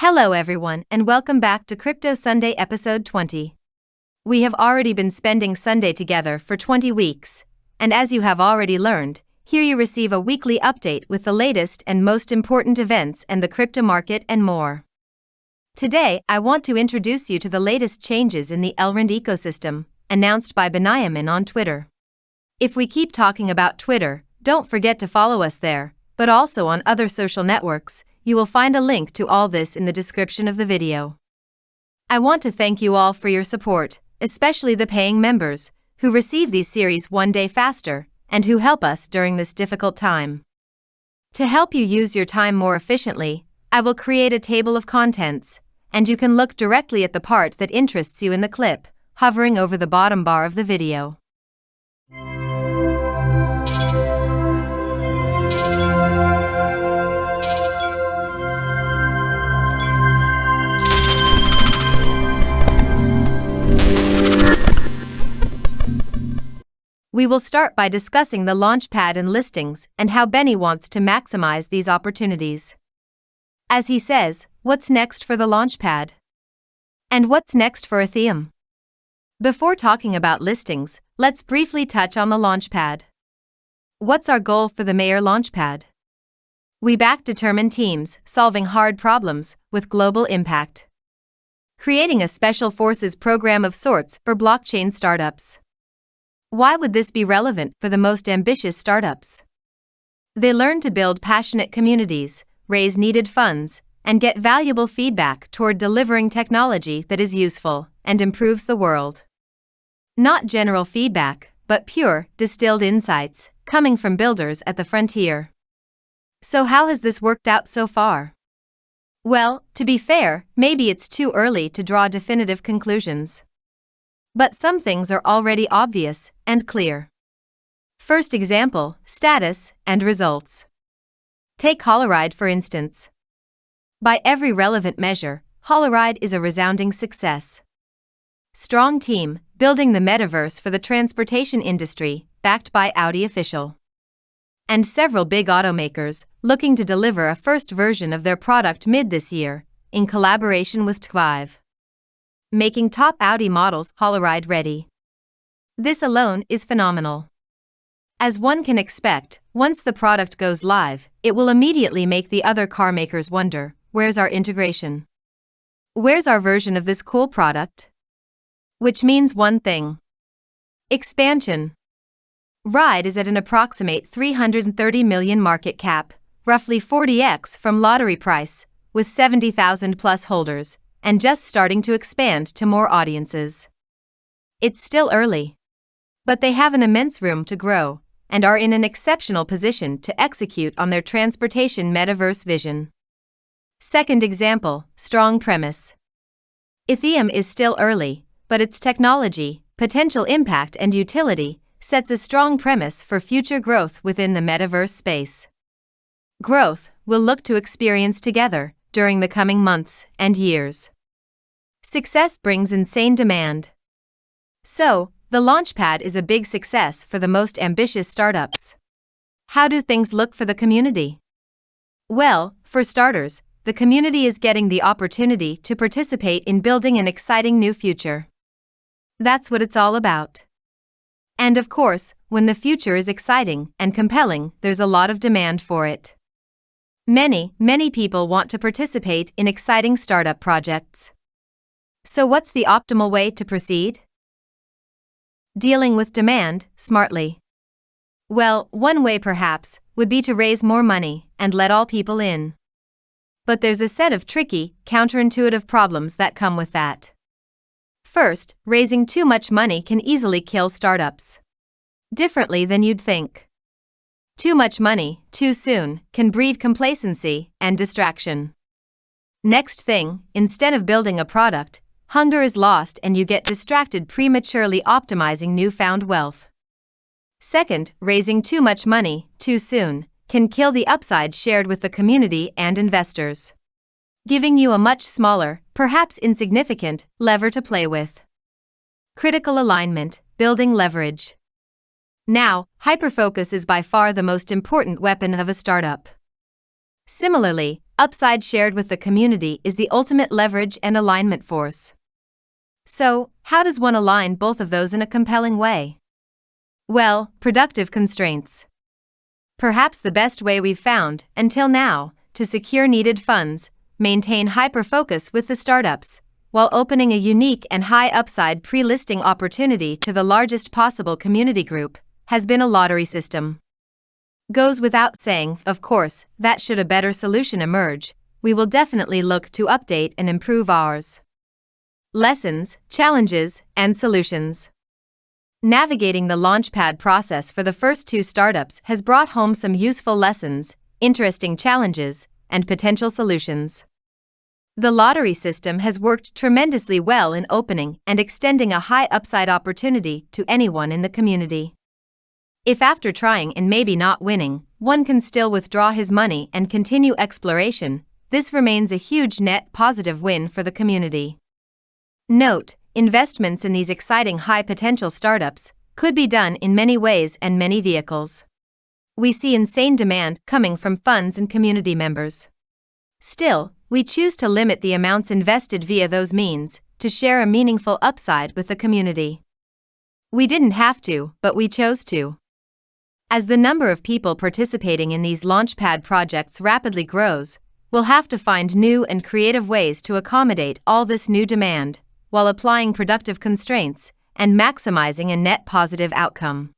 Hello everyone and welcome back to CryptoSunday Ep.20. We have already been spending Sunday together for 20 weeks, and as you have already learned, here you receive a weekly update with the latest and most important events and the crypto market and more. Today, I want to introduce you to the latest changes in the EGLD ecosystem, announced by Maiar on Twitter. If we keep talking about Twitter, don't forget to follow us there, but also on other social networks. You will find a link to all this in the description of the video. I want to thank you all for your support, especially the paying members, who receive these series one day faster, and who help us during this difficult time. To help you use your time more efficiently, I will create a table of contents, and you can look directly at the part that interests you in the clip, hovering over the bottom bar of the video. We will start by discussing the Launchpad and listings and how Benny wants to maximize these opportunities. As he says, what's next for the Launchpad? And what's next for Ethereum? Before talking about listings, let's briefly touch on the Launchpad. What's our goal for the Maiar Launchpad? We back determined teams solving hard problems with global impact. Creating a special forces program of sorts for blockchain startups. Why would this be relevant for the most ambitious startups? They learn to build passionate communities, raise needed funds, and get valuable feedback toward delivering technology that is useful and improves the world. Not general feedback, but pure, distilled insights, coming from builders at the frontier. So how has this worked out so far? Well, to be fair, maybe it's too early to draw definitive conclusions. But some things are already obvious and clear. First example, status and results. Take Holoride for instance. By every relevant measure, Holoride is a resounding success. Strong team, building the metaverse for the transportation industry, backed by Audi official. And several big automakers, looking to deliver a first version of their product mid this year, in collaboration with TVive. Making top Audi models Holoride ready. This alone is phenomenal. As one can expect, once the product goes live, it will immediately make the other car makers wonder, where's our integration? Where's our version of this cool product? Which means one thing. Expansion. Ride is at an approximate 330 million market cap, roughly 40x from lottery price, with 70,000 plus holders, and just starting to expand to more audiences. It's still early. But they have an immense room to grow, and are in an exceptional position to execute on their transportation metaverse vision. Second example, strong premise. Ethereum is still early, but its technology, potential impact and utility sets a strong premise for future growth within the metaverse space. Growth we'll look to experience together during the coming months and years. Success brings insane demand. So, the Launchpad is a big success for the most ambitious startups. How do things look for the community? Well, for starters, the community is getting the opportunity to participate in building an exciting new future. That's what it's all about. And of course, when the future is exciting and compelling, there's a lot of demand for it. Many people want to participate in exciting startup projects. So what's the optimal way to proceed? Dealing with demand smartly. Well, one way perhaps would be to raise more money and let all people in. But there's a set of tricky, counterintuitive problems that come with that. First, raising too much money can easily kill startups. Differently than you'd think. Too much money, too soon, can breed complacency and distraction. Next thing, instead of building a product, hunger is lost and you get distracted prematurely optimizing newfound wealth. Second, raising too much money, too soon, can kill the upside shared with the community and investors, giving you a much smaller, perhaps insignificant, lever to play with. Critical alignment, building leverage. Now, hyperfocus is by far the most important weapon of a startup. Similarly, upside shared with the community is the ultimate leverage and alignment force. So, how does one align both of those in a compelling way? Well, productive constraints. Perhaps the best way we've found, until now, to secure needed funds, maintain hyper-focus with the startups, while opening a unique and high-upside pre-listing opportunity to the largest possible community group, has been a lottery system. Goes without saying, of course, that should a better solution emerge, we will definitely look to update and improve ours. Lessons, challenges, and solutions. Navigating the Launchpad process for the first two startups has brought home some useful lessons, interesting challenges, and potential solutions. The lottery system has worked tremendously well in opening and extending a high upside opportunity to anyone in the community. If after trying and maybe not winning, one can still withdraw his money and continue exploration, this remains a huge net positive win for the community. Note, investments in these exciting high-potential startups could be done in many ways and many vehicles. We see insane demand coming from funds and community members. Still, we choose to limit the amounts invested via those means to share a meaningful upside with the community. We didn't have to, but we chose to. As the number of people participating in these Launchpad projects rapidly grows, we'll have to find new and creative ways to accommodate all this new demand, while applying productive constraints and maximizing a net positive outcome.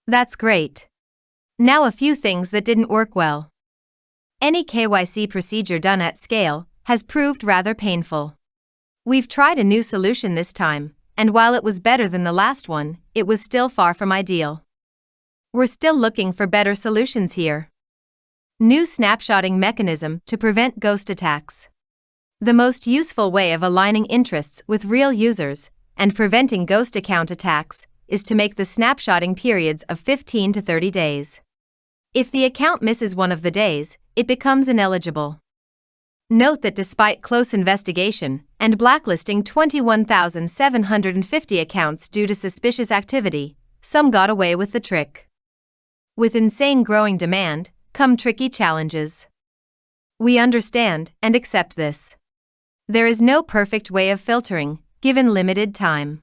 That's great. Now a few things that didn't work well. Any KYC procedure done at scale has proved rather painful. We've tried a new solution this time, and while it was better than the last one, it was still far from ideal. We're still looking for better solutions here. New snapshotting mechanism to prevent ghost attacks. The most useful way of aligning interests with real users and preventing ghost account attacks is to make the snapshotting periods of 15 to 30 days. If the account misses one of the days, it becomes ineligible. Note that despite close investigation and blacklisting 21,750 accounts due to suspicious activity, some got away with the trick. With insane growing demand, come tricky challenges. We understand and accept this. There is no perfect way of filtering, given limited time.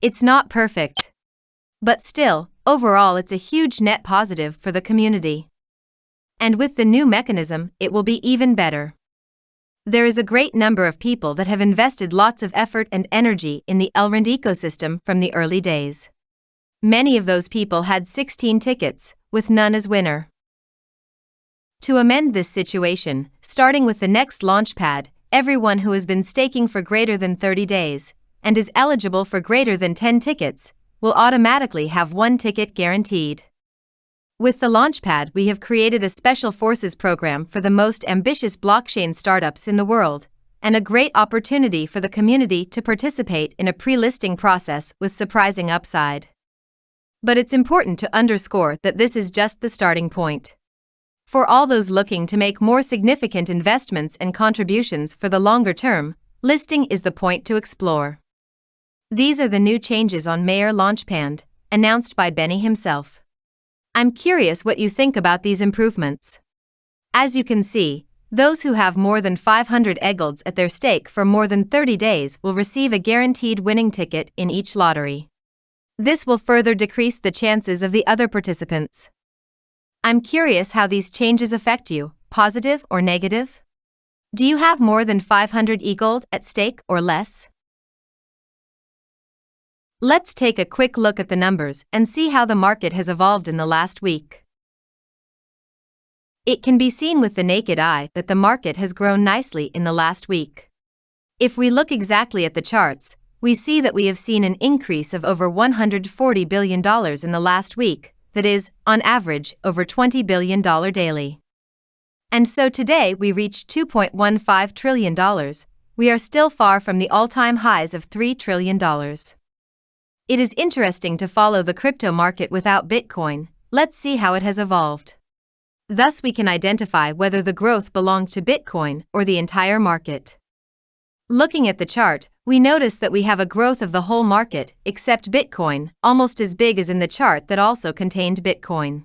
It's not perfect. But still, overall it's a huge net positive for the community. And with the new mechanism, it will be even better. There is a great number of people that have invested lots of effort and energy in the EGLD ecosystem from the early days. Many of those people had 16 tickets, with none as winner. To amend this situation, starting with the next Launchpad, everyone who has been staking for greater than 30 days, and is eligible for greater than 10 tickets, will automatically have one ticket guaranteed. With the Launchpad, we have created a special forces program for the most ambitious blockchain startups in the world, and a great opportunity for the community to participate in a pre-listing process with surprising upside. But it's important to underscore that this is just the starting point. For all those looking to make more significant investments and contributions for the longer term, listing is the point to explore. These are the new changes on Maiar Launchpad, announced by Benny himself. I'm curious what you think about these improvements. As you can see, those who have more than 500 EGLDs at their stake for more than 30 days will receive a guaranteed winning ticket in each lottery. This will further decrease the chances of the other participants. I'm curious how these changes affect you, positive or negative? Do you have more than 500 EGLD at stake or less? Let's take a quick look at the numbers and see how the market has evolved in the last week. It can be seen with the naked eye that the market has grown nicely in the last week. If we look exactly at the charts, we see that we have seen an increase of over $140 billion in the last week, that is, on average, over $20 billion daily. And so today we reached $2.15 trillion. We are still far from the all-time highs of $3 trillion. It is interesting to follow the crypto market without Bitcoin. Let's see how it has evolved. Thus we can identify whether the growth belonged to Bitcoin or the entire market. Looking at the chart, we notice that we have a growth of the whole market, except Bitcoin, almost as big as in the chart that also contained Bitcoin.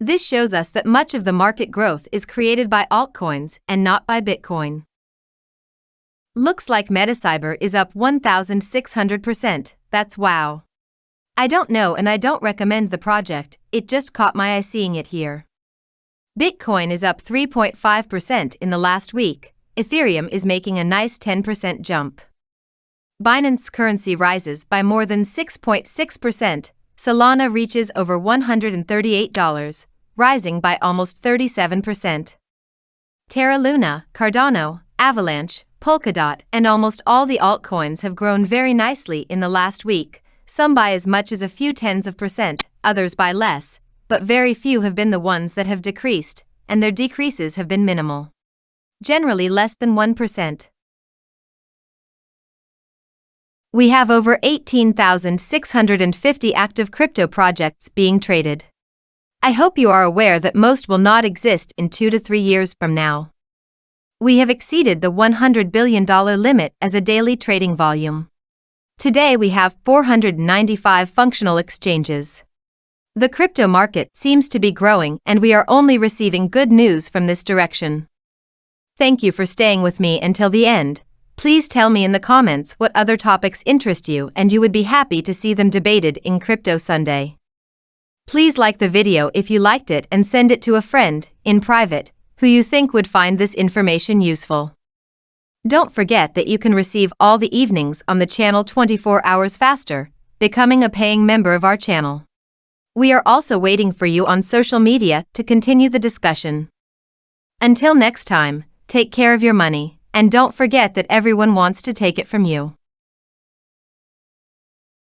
This shows us that much of the market growth is created by altcoins and not by Bitcoin. Looks like MetaCyber is up 1,600%. That's wow. I don't know and I don't recommend the project, it just caught my eye seeing it here. Bitcoin is up 3.5% in the last week. Ethereum is making a nice 10% jump. Binance currency rises by more than 6.6%. Solana reaches over $138, rising by almost 37%. Terra Luna, Cardano, Avalanche, Polkadot, and almost all the altcoins have grown very nicely in the last week, some by as much as a few tens of percent, others by less, but very few have been the ones that have decreased, and their decreases have been minimal. Generally less than 1%. We have over 18,650 active crypto projects being traded. I hope you are aware that most will not exist in 2 to 3 years from now. We have exceeded the $100 billion limit as a daily trading volume. Today we have 495 functional exchanges. The crypto market seems to be growing and we are only receiving good news from this direction. Thank you for staying with me until the end. Please tell me in the comments what other topics interest you and you would be happy to see them debated in Crypto Sunday. Please like the video if you liked it and send it to a friend, in private, who you think would find this information useful. Don't forget that you can receive all the evenings on the channel 24 hours faster, becoming a paying member of our channel. We are also waiting for you on social media to continue the discussion. Until next time, take care of your money, and don't forget that everyone wants to take it from you.